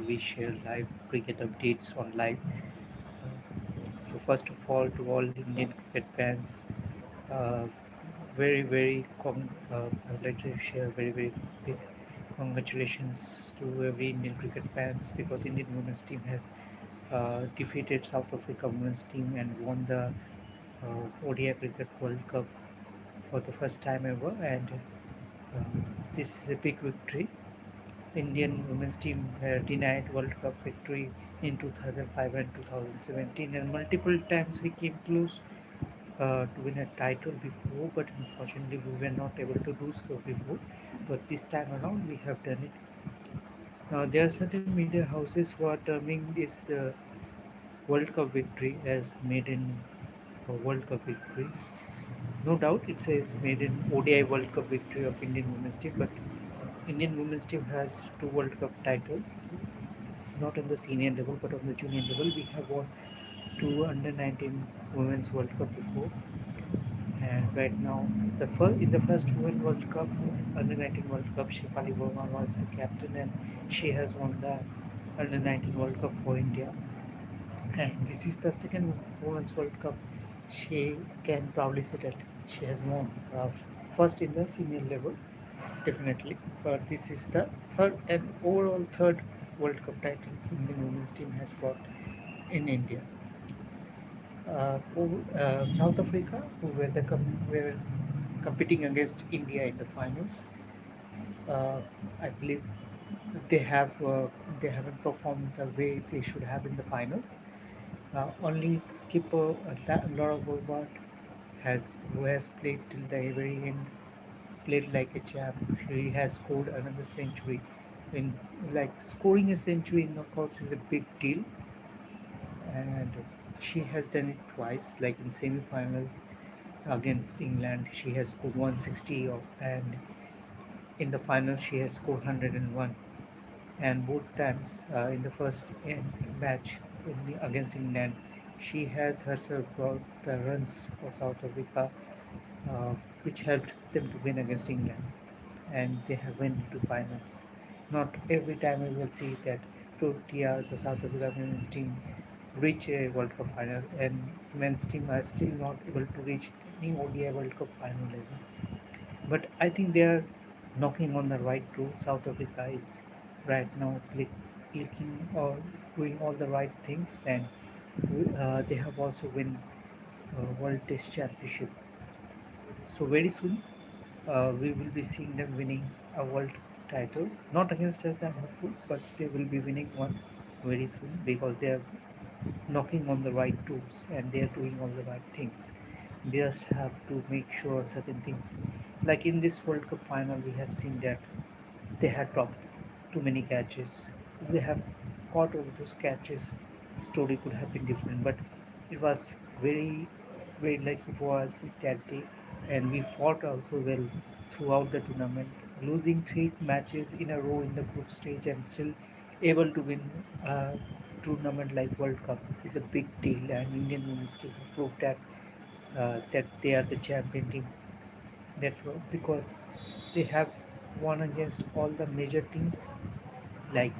we share live cricket updates on live. So first of all, to all Indian cricket fans, uh, I would like to share very big congratulations to every Indian cricket fans because Indian women's team has defeated South Africa women's team and won the ODI Cricket World Cup for the first time ever, and this is a big victory. Indian women's team were denied World Cup victory in 2005 and 2017, and multiple times we came close to win a title before, but unfortunately we were not able to do so before. But this time around we have done it. Now there are certain media houses who are terming this World Cup victory as maiden World Cup victory. No doubt it's a maiden ODI World Cup victory of Indian women's team, but Indian women's team has two World Cup titles, not on the senior level but on the junior level. We have won two under 19 Women's World Cup before, and right now in the first Women World Cup, under 19 World Cup, Shefali Verma was the captain, and she has won the under 19 World Cup for India. And this is the second Women's World Cup she can proudly say that she has won. First in the senior level, definitely, but this is the third and overall third World Cup title Indian women's team has brought in India. South Africa, who were competing against India in the finals, uh, I believe they have they haven't performed the way they should have in the finals. Only the skipper Laura Bobart who has played till the very end, played like a champ. She has scored another century. In like scoring a century in knockouts is a big deal, and she has done it twice. Like in semi-finals against England, she has scored 160, and in the finals she has scored 101. And both times in the first match against England, she has herself brought the runs for South Africa, uh, which helped them to win against England, and they have went to finals. Not every time we will see that Proteas or South Africa women's team reach a World Cup final, and men's team are still not able to reach any ODI World Cup final level. But I think they are knocking on the right door. South Africa is right now clicking or doing all the right things, and they have also won World Test Championship. So very soon we will be seeing them winning a world title. Not against us, I'm hopeful, but they will be winning one very soon because they are knocking on the right doors and they are doing all the right things. They just have to make sure certain things. Like in this World Cup final, we have seen that they had dropped too many catches. If they have caught all those catches, story could have been different. But it was very lucky for us that day, and we fought also well throughout the tournament, losing three matches in a row in the group stage and still able to win a tournament like World Cup is a big deal. And Indian women's team have proved that they are the champion team. That's why, because they have won against all the major teams. Like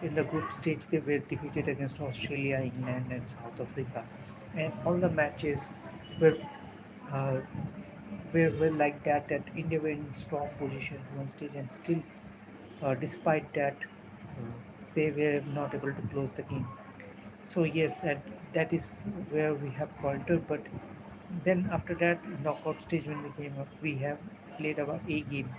in the group stage, they were defeated against Australia, England, and South Africa, and all the matches were uh, were like that. That India were in strong position at one stage, and still, despite that, they were not able to close the game. So yes, and that is where we have faltered. But then after that, knockout stage when we came up, we have played our A game.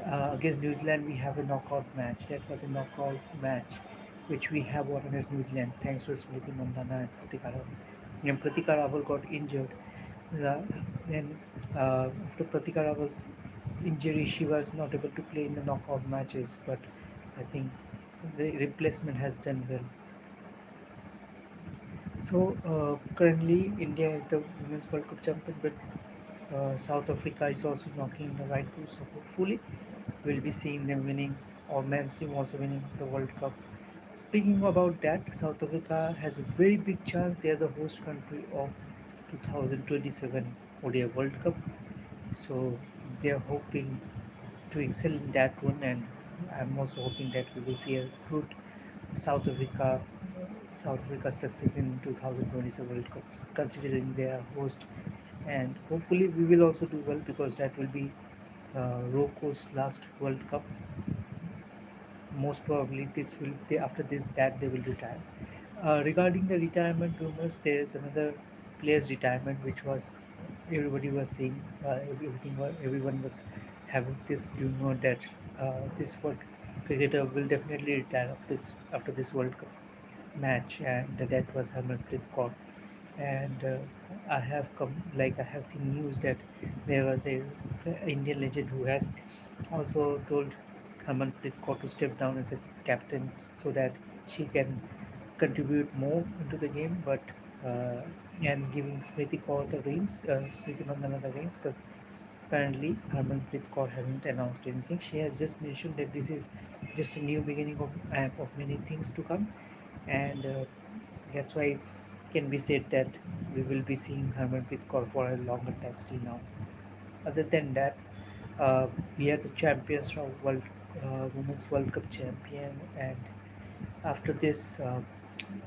Against New Zealand, we have a knockout match. That was a knockout match, which we have won against New Zealand thanks to Smriti Mandana and Pratika Rawal. When Pratika Rawal got injured, uh, then after Pratika Rawal's injury, she was not able to play in the knockout matches. But I think the replacement has done well. So currently, India is the Women's World Cup champion, but South Africa is also knocking the right too. So hopefully, we'll be seeing them winning, or men's team also winning the World Cup. Speaking about that, South Africa has a very big chance. They are the host country of 2027 ODI World Cup. So they are hoping to excel in that one, and I'm also hoping that we will see a good South Africa South Africa's success in 2027 World Cup, considering they are host, and hopefully we will also do well because that will be Rocco's last World Cup. Most probably, after this that they will retire. Regarding the retirement rumors, there is another player's retirement, which was everybody was saying, everyone was having this rumor that this cricketer will definitely retire after this World Cup match, and that was Harmanpreet Kaur. And I have seen news that there was a Indian legend who has also told Harmanpreet Kaur to step down as a captain so that she can contribute more into the game, but uh, and giving Smriti Kaur the reins, Smriti Mandana the reins. But apparently, Harmanpreet Kaur hasn't announced anything. She has just mentioned that this is just a new beginning of many things to come, and that's why it can be said that we will be seeing Harmanpreet Kaur for a longer time still now. Other than that, uh, we are the champions from Women's World Cup champion, and after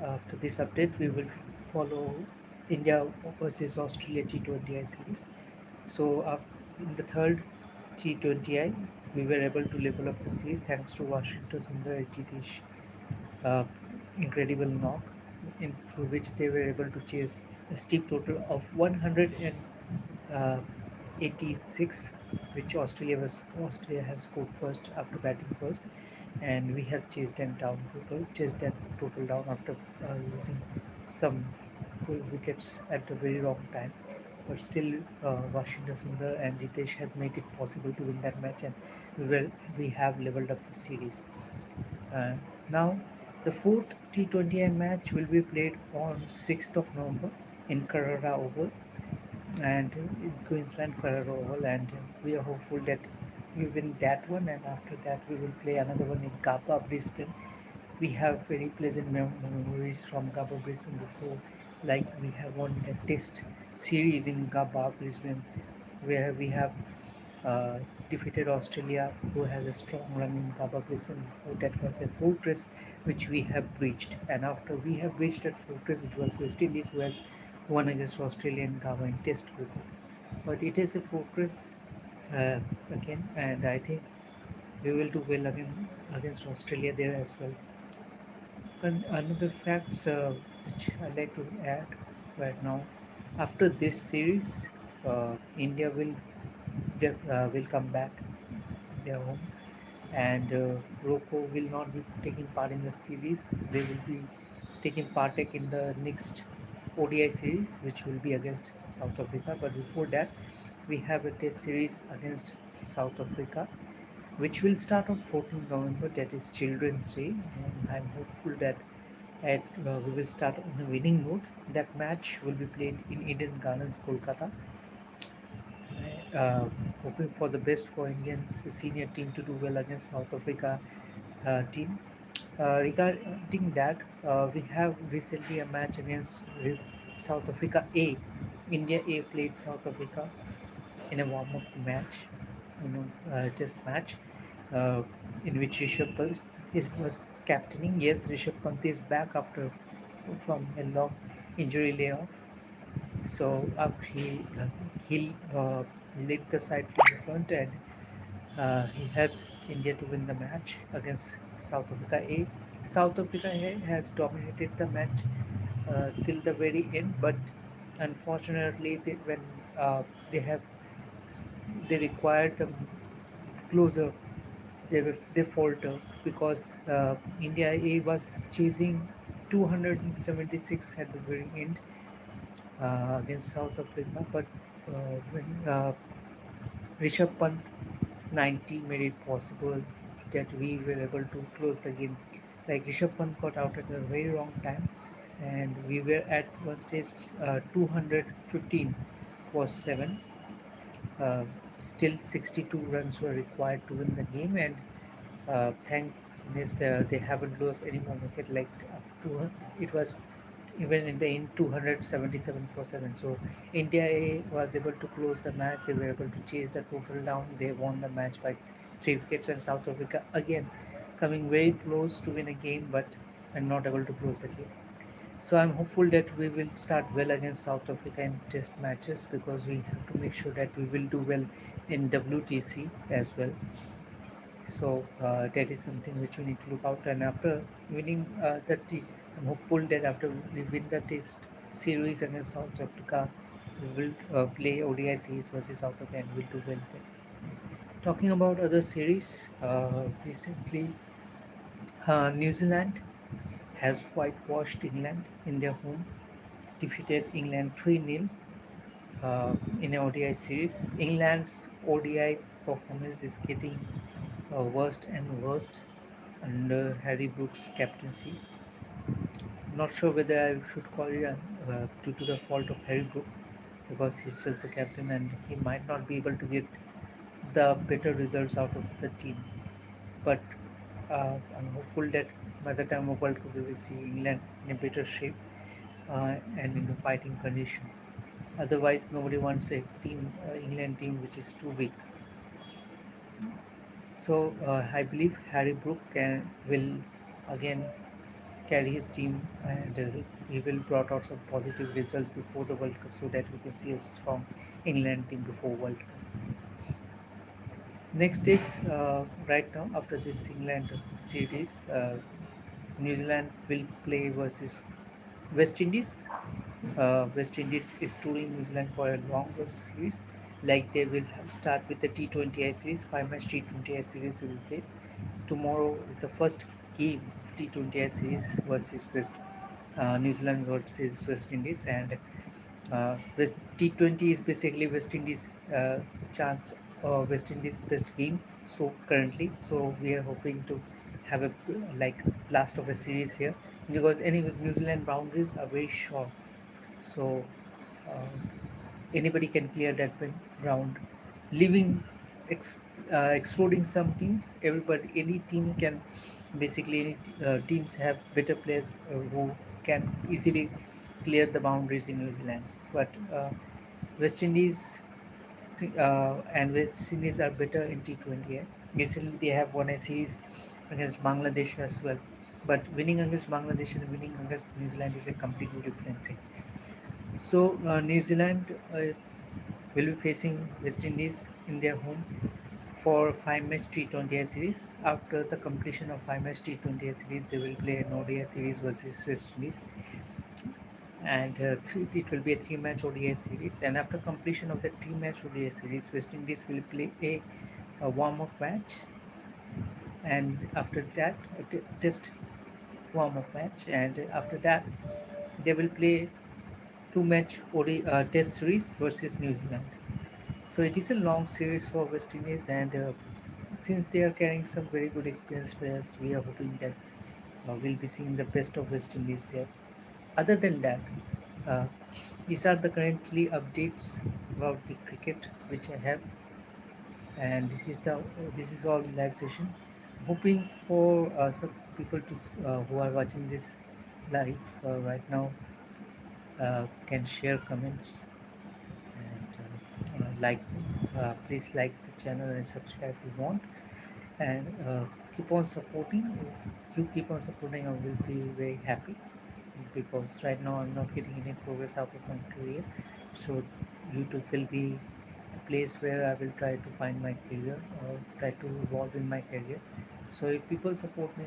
after this update, we will follow India versus Australia T20I series. So in the third T20I, we were able to level up the series thanks to Washington Sundar and Jitish uh, incredible knock, through which they were able to chase a steep total of 186, which Australia have scored first after batting first, and we have chased that total down after losing some wickets at a very wrong time. But still, Washington Sundar and Ritesh has made it possible to win that match, and we have leveled up the series. Uh, Now, the fourth T20I match will be played on 6th of November in Carrara Oval and in Queensland Carrara Oval, and we are hopeful that we win that one, and after that we will play another one in Gabba, Brisbane. We have very pleasant memories from Gabba, Brisbane before, like we have won a test series in Gabba, Brisbane, where we have uh, defeated Australia, who has a strong run in Gabba Brisbane before. That was a fortress which we have breached, and after we have breached that fortress, it was West Indies who has won against Australia in Gabba in Test cricket. But it is a fortress uh, again, and I think we will do well again against Australia there as well. And another facts which I like to add right now, after this series, India will come back their home, and Rocco will not be taking part in the series. They will be taking partake in the next ODI series, which will be against South Africa. But before that, we have a test series against South Africa, which will start on 14th November. That is Children's Day, and I'm hopeful that we will start on a winning note. That match will be played in Eden Gardens, Kolkata. Uh, Hoping for the best for Indian senior team to do well against South Africa team. Regarding that, we have recently a match against South Africa A. India A played South Africa in a warm-up match, test match, uh, in which Rishabh Pant was captaining. Yes, Rishabh Pant is back after from a long injury layoff. So he led the side from the front, and he helped India to win the match against South Africa A. South Africa A has dominated the match till the very end, but unfortunately, when uh, they have they required the closer, they faltered because India A was chasing 276 at the very end against South Africa, but when Rishabh Pant's 90 made it possible that we were able to close the game. Like Rishabh Pant got out at a very wrong time, and we were at one stage 215 for 7. Uh, Still, 62 runs were required to win the game, and thank goodness they haven't lost any more wicket. Like it was even in the end 277 for 7. So India was able to close the match. They were able to chase the total down. They won the match by 3 wickets, and South Africa again coming very close to win a game, but and not able to close the game. So I'm hopeful that we will start well against South Africa in test matches, because we have to make sure that we will do well in WTC as well. So that is something which we need to look out. And after winning I'm hopeful that after we win the test series against South Africa, we will play ODI series versus South Africa and we'll do well there. Talking about other series, recently New Zealand has whitewashed England in their home, defeated England 3-0 in a ODI series. England's ODI performance is getting worse and worse under Harry Brooks' captaincy. Not sure whether I should call it due to the fault of Harry Brook, because he's just the captain and he might not be able to get the better results out of the team. But I'm hopeful that by the time of World Cup we will see England in a better shape and in a fighting condition. Otherwise, nobody wants a England team which is too weak. So I believe Harry Brook will again carry his team, and he will brought out some positive results before the World Cup, so that we can see a strong England team before World Cup. Next is right now after this England series, New Zealand will play versus West Indies. West Indies is touring New Zealand for a longer series. Like they will start with the T20I series, 5 match T20I series will be played. Tomorrow is the first game of T20I series versus New Zealand versus West Indies, and West T20 is basically West Indies chance, West Indies best game. So currently, so we are hoping to have a like blast of a series here, because anyways New Zealand boundaries are very short, so uh, anybody can clear that ground, leaving ex, excluding some teams. Everybody, any team can basically teams have better players who can easily clear the boundaries in New Zealand. But West Indies and West Indies are better in T20. Recently, they have won a series against Bangladesh as well. But winning against Bangladesh and winning against New Zealand is a completely different thing. So New Zealand will be facing West Indies in their home for 5 match T20I series. After the completion of 5 match T20I series, they will play an ODI series versus West Indies, and it will be a 3 match ODI series. And after completion of the 3 match ODI series, West Indies will play a warm-up match, and after that, a test warm-up match, and after that, they will play 2 match ODI test series versus New Zealand. So it is a long series for West Indies, and since they are carrying some very good experienced players, we are hoping that we'll be seeing the best of West Indies there. Other than that, uh, these are the currently updates about the cricket which I have, and this is all the live session. Hoping for some people who are watching this live right now can share comments, and please like the channel and subscribe if you want, and keep on supporting. If you keep on supporting, I will be very happy, because right now I'm not getting any progress out of my career. So YouTube will be the place where I will try to find my career or try to evolve in my career. So if people support me,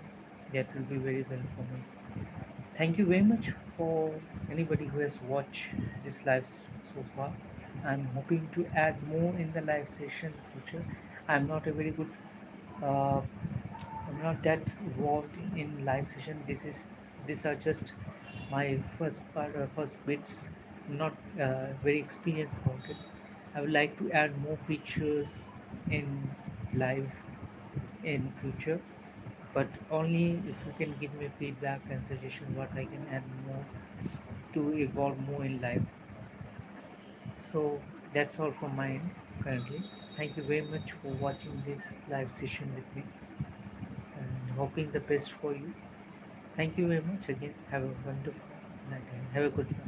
that will be very well for me. Thank you very much for anybody who has watched this so far. I'm hoping to add more in the live session future. I'm not a very good uh, I'm not that involved in live session. These are just my first part, first bits. I'm not very experienced about it. I would like to add more features in live in future, but only if you can give me feedback and suggestion what I can add more to evolve more in live. So that's all from my end currently. Thank you very much for watching this live session with me, and hoping the best for you. Thank you very much again. Have a wonderful night and have a good one.